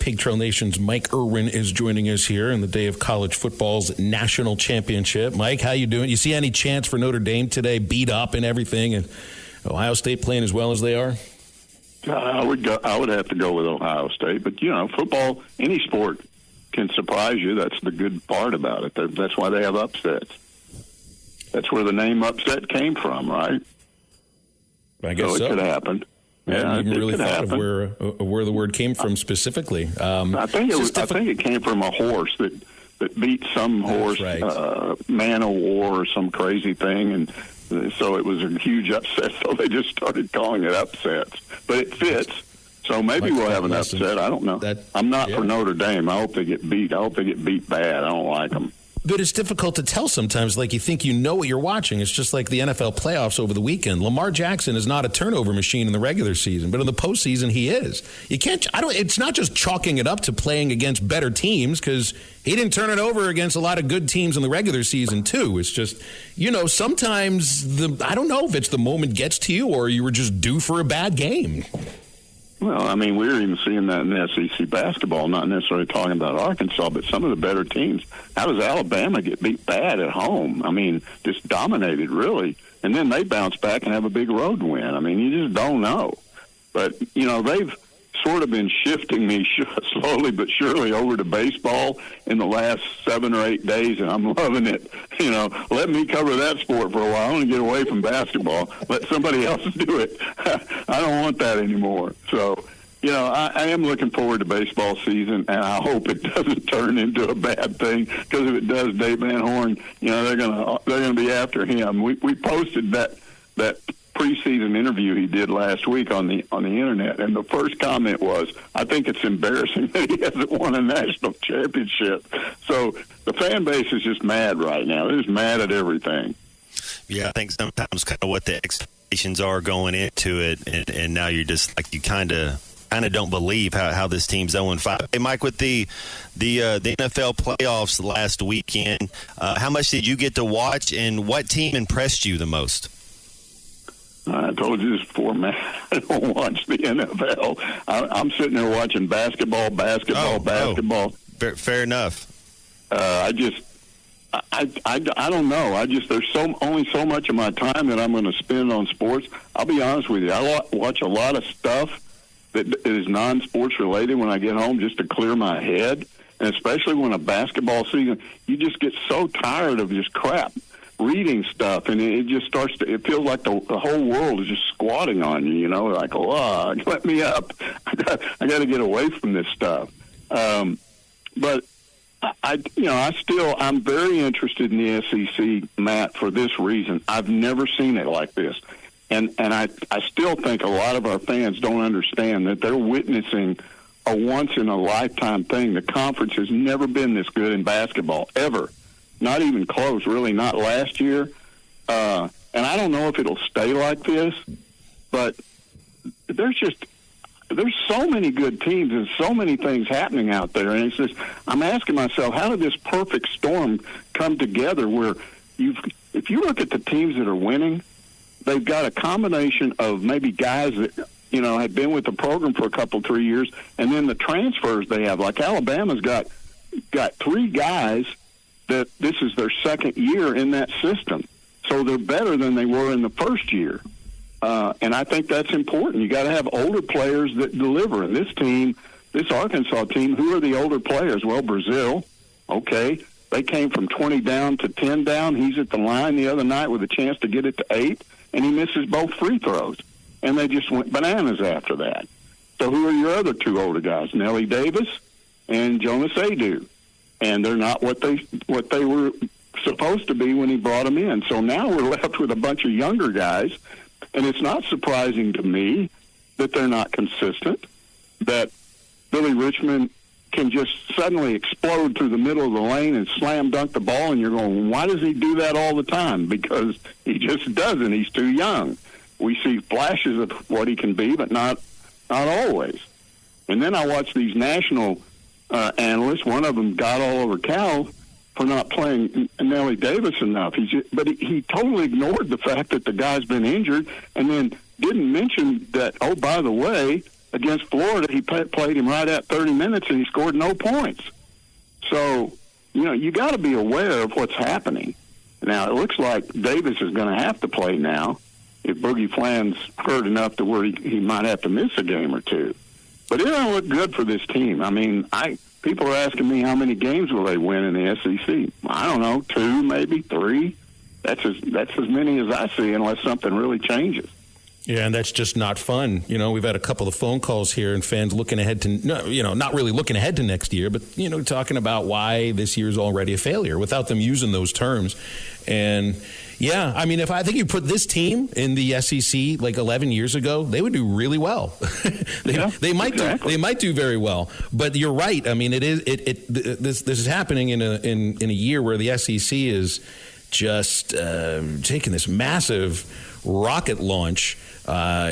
Pink Trail Nation's Mike Irwin is joining us here on the day of college football's national championship. Mike, how you doing? You see any chance for Notre Dame today, beat up and everything, and Ohio State playing as well as they are? I would have to go with Ohio State, but football, any sport can surprise you. That's the good part about it. That's why they have upsets. That's where the name upset came from, right? I guess so. It could have happened. I haven't even really thought of where the word came from specifically. I think it came from a horse that beat some horse, right. Man of War or some crazy thing, and so it was a huge upset. So they just started calling it upsets, but it fits. So maybe we'll have an upset. I don't know. I'm not for Notre Dame. I hope they get beat. I hope they get beat bad. I don't like them. But it's difficult to tell sometimes. Like, you think you know what you're watching. It's just like the NFL playoffs over the weekend. Lamar Jackson is not a turnover machine in the regular season, but in the postseason he is. You can't. It's not just chalking it up to playing against better teams, because he didn't turn it over against a lot of good teams in the regular season too. It's just, sometimes I don't know if it's the moment gets to you or you were just due for a bad game. Well, I mean, we're even seeing that in SEC basketball, not necessarily talking about Arkansas, but some of the better teams. How does Alabama get beat bad at home? I mean, just dominated, really. And then they bounce back and have a big road win. I mean, you just don't know. But, they've sort of been shifting me slowly but surely over to baseball in the last 7 or 8 days, and I'm loving it. Let me cover that sport for a while. I want to get away from basketball. Let somebody else do it. I don't want that anymore. So, I am looking forward to baseball season, and I hope it doesn't turn into a bad thing, because if it does, Dave Van Horn, they're gonna be after him. We posted that preseason interview he did last week on the internet, and the first comment was, I think it's embarrassing that he hasn't won a national championship. So the fan base is just mad right now. They're just mad at everything. Yeah, I think sometimes kind of what the expectations are going into it, and now you're just like, you kind of don't believe how this team's 0-5. Hey, Mike, with the NFL playoffs last weekend, how much did you get to watch, and what team impressed you the most? I told you this before, man. I don't watch the NFL. I'm sitting there watching basketball. Fair enough. I don't know. There's only so much of my time that I'm going to spend on sports. I'll be honest with you. I watch a lot of stuff that is non-sports related when I get home, just to clear my head. And especially when a basketball season, you just get so tired of just crap. Reading stuff, and it just starts to, it feels like the whole world is just squatting on you, like, let me up. I got to get away from this stuff. But I'm very interested in the SEC, Matt, for this reason. I've never seen it like this. And I still think a lot of our fans don't understand that they're witnessing a once-in-a-lifetime thing. The conference has never been this good in basketball, ever. Not even close, really, not last year. And I don't know if it'll stay like this, but there's so many good teams and so many things happening out there. And it's just, I'm asking myself, how did this perfect storm come together where if you look at the teams that are winning, they've got a combination of maybe guys that, have been with the program for a couple, 3 years, and then the transfers they have. Like Alabama's got 3 guys that this is their second year in that system. So they're better than they were in the first year. And I think that's important. You got to have older players that deliver. And this Arkansas team, who are the older players? Well, Brazil, okay. They came from 20 down to 10 down. He's at the line the other night with a chance to get it to 8, and he misses both free throws. And they just went bananas after that. So who are your other 2 older guys? Nelly Davis and Jonas Adu. And they're not what they were supposed to be when he brought them in. So now we're left with a bunch of younger guys, and it's not surprising to me that they're not consistent, that Billy Richmond can just suddenly explode through the middle of the lane and slam dunk the ball, and you're going, why does he do that all the time? Because he just doesn't. He's too young. We see flashes of what he can be, but not always. And then I watch these national analysts. One of them got all over Cal for not playing Nelly Davis enough. But he totally ignored the fact that the guy's been injured, and then didn't mention that, oh, by the way, against Florida, he played him right at 30 minutes, and he scored no points. So, you got to be aware of what's happening. Now, it looks like Davis is going to have to play now if Boogie Flan's hurt enough to where he might have to miss a game or two. But it don't look good for this team. I mean, people are asking me how many games will they win in the SEC. I don't know, 2, maybe 3. That's as many as I see unless something really changes. Yeah, and that's just not fun. We've had a couple of phone calls here and fans looking ahead to, not really looking ahead to next year, but, talking about why this year is already a failure without them using those terms. And, yeah, I mean, I think you put this team in the SEC like 11 years ago, they would do really well. They might do very well. But you're right. I mean, this is happening in a year where the SEC is just taking this massive rocket launch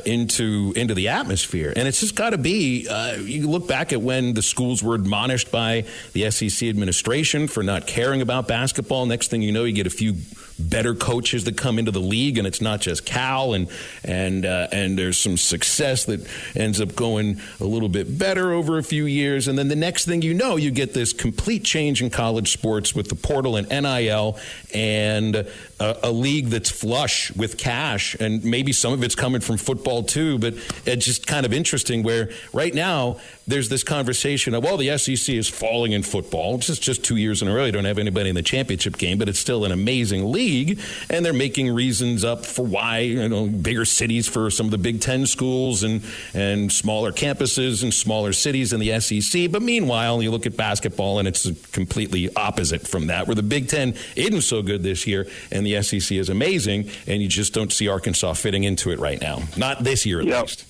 into the atmosphere. And it's just got to be, you look back at when the schools were admonished by the SEC administration for not caring about basketball. Next thing you know, you get a few better coaches that come into the league, and it's not just Cal, and there's some success that ends up going a little bit better over a few years. And then the next thing you know, you get this complete change in college sports with the portal and NIL and a league that's flush with cash, and maybe some of it's coming from football too, but it's just kind of interesting where right now there's this conversation of, well, the SEC is falling in football. It's just 2 years in a row. You don't have anybody in the championship game, but it's still an amazing league, and they're making reasons up for why, bigger cities for some of the Big Ten schools and smaller campuses and smaller cities in the SEC. But meanwhile, you look at basketball, and it's completely opposite from that, where the Big Ten isn't so good this year, and the SEC is amazing, and you just don't see Arkansas fitting into it right now. Not this year, at least.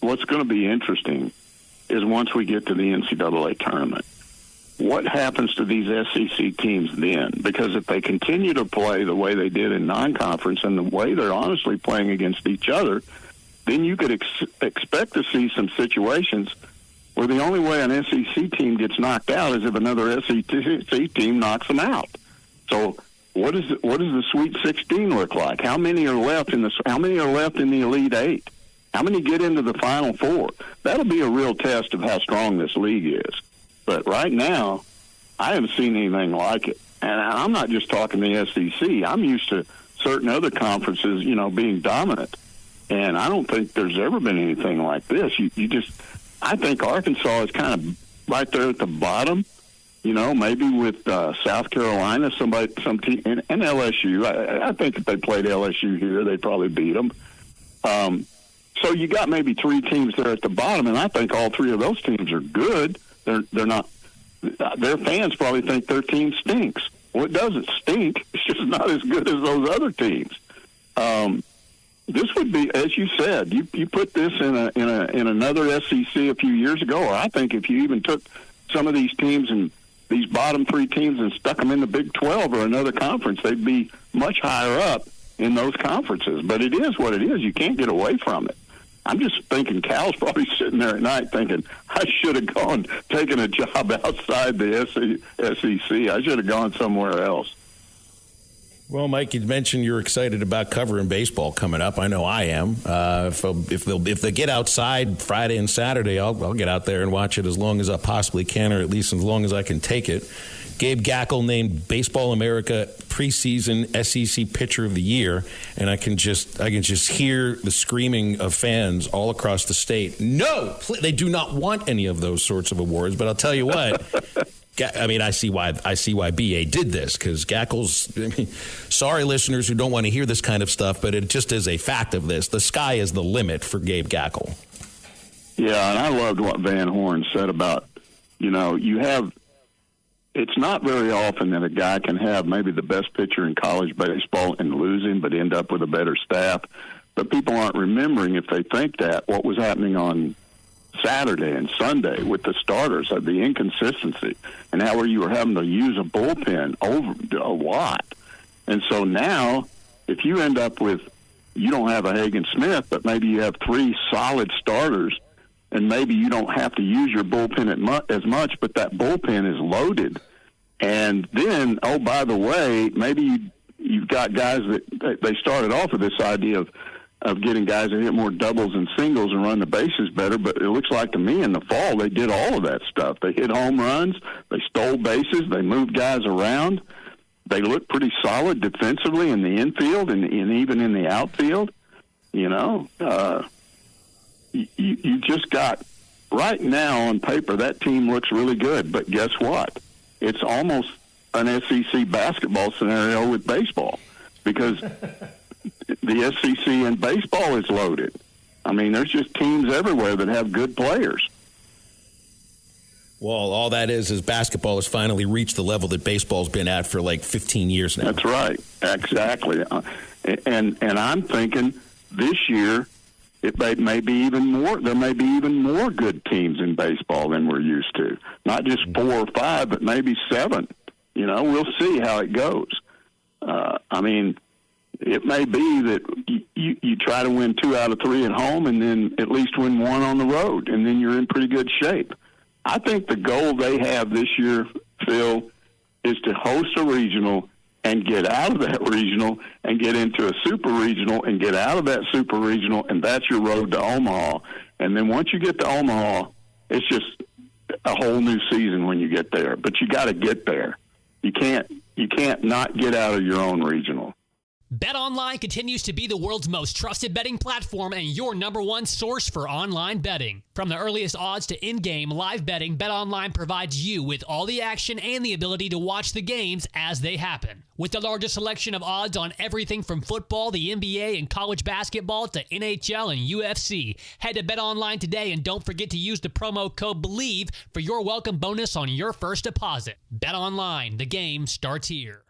What's going to be interesting is once we get to the NCAA tournament, what happens to these SEC teams then? Because if they continue to play the way they did in non-conference and the way they're honestly playing against each other, then you could expect to see some situations where the only way an SEC team gets knocked out is if another SEC team knocks them out. So what does the Sweet 16 look like? How many are left in the Elite Eight? How many get into the Final Four? That'll be a real test of how strong this league is. But right now, I haven't seen anything like it. And I'm not just talking the SEC. I'm used to certain other conferences, being dominant. And I don't think there's ever been anything like this. I think Arkansas is kind of right there at the bottom, maybe with South Carolina, some team, and LSU. I think if they played LSU here, they'd probably beat them. So you got maybe 3 teams there at the bottom, and I think all 3 of those teams are good. They're not. Their fans probably think their team stinks. Well, it doesn't stink. It's just not as good as those other teams. This would be, as you said, you put this in another SEC a few years ago, or I think if you even took some of these teams and these bottom 3 teams and stuck them in the Big 12 or another conference, they'd be much higher up in those conferences. But it is what it is. You can't get away from it. I'm just thinking Cal's probably sitting there at night thinking, I should have taken a job outside the SEC. I should have gone somewhere else. Well, Mike, you mentioned you're excited about covering baseball coming up. I know I am. If they get outside Friday and Saturday, I'll get out there and watch it as long as I possibly can, or at least as long as I can take it. Gabe Gackel named Baseball America preseason SEC Pitcher of the Year, and I can just hear the screaming of fans all across the state. No, they do not want any of those sorts of awards. But I'll tell you what. I mean, I see why BA did this, because Gackel's. Sorry, listeners who don't want to hear this kind of stuff, but it just is a fact of this. The sky is the limit for Gabe Gackel. Yeah, and I loved what Van Horn said about, you have. It's not very often that a guy can have maybe the best pitcher in college baseball and lose him, but end up with a better staff. But people aren't remembering, if they think that, what was happening on Saturday and Sunday with the starters, of the inconsistency, and how you were having to use a bullpen over a lot. And so now, if you end up with, you don't have a Hagen Smith, but maybe you have 3 solid starters, and maybe you don't have to use your bullpen as much, but that bullpen is loaded. And then, by the way, maybe you've got guys that they started off with this idea of, of getting guys to hit more doubles and singles and run the bases better, but it looks like to me in the fall they did all of that stuff. They hit home runs, they stole bases, they moved guys around. They look pretty solid defensively in the infield and even in the outfield. You just got, right now on paper, that team looks really good, but guess what? It's almost an SEC basketball scenario with baseball, because the SEC in baseball is loaded. I mean, there's just teams everywhere that have good players. Well, all that is basketball has finally reached the level that baseball's been at for like 15 years now. That's right. Exactly. And I'm thinking this year it may be even more. There may be even more good teams in baseball than we're used to. Not just 4 or 5, but maybe 7. We'll see how it goes. I mean, it may be that you try to win 2 out of 3 at home and then at least win 1 on the road, and then you're in pretty good shape. I think the goal they have this year, Phil, is to host a regional and get out of that regional and get into a super regional and get out of that super regional, and that's your road to Omaha. And then once you get to Omaha, it's just a whole new season when you get there. But you got to get there. You can't not get out of your own regional. BetOnline continues to be the world's most trusted betting platform and your number one source for online betting. From the earliest odds to in-game live betting, BetOnline provides you with all the action and the ability to watch the games as they happen. With the largest selection of odds on everything from football, the NBA, and college basketball to NHL and UFC, head to BetOnline today and don't forget to use the promo code BELIEVE for your welcome bonus on your first deposit. BetOnline, the game starts here.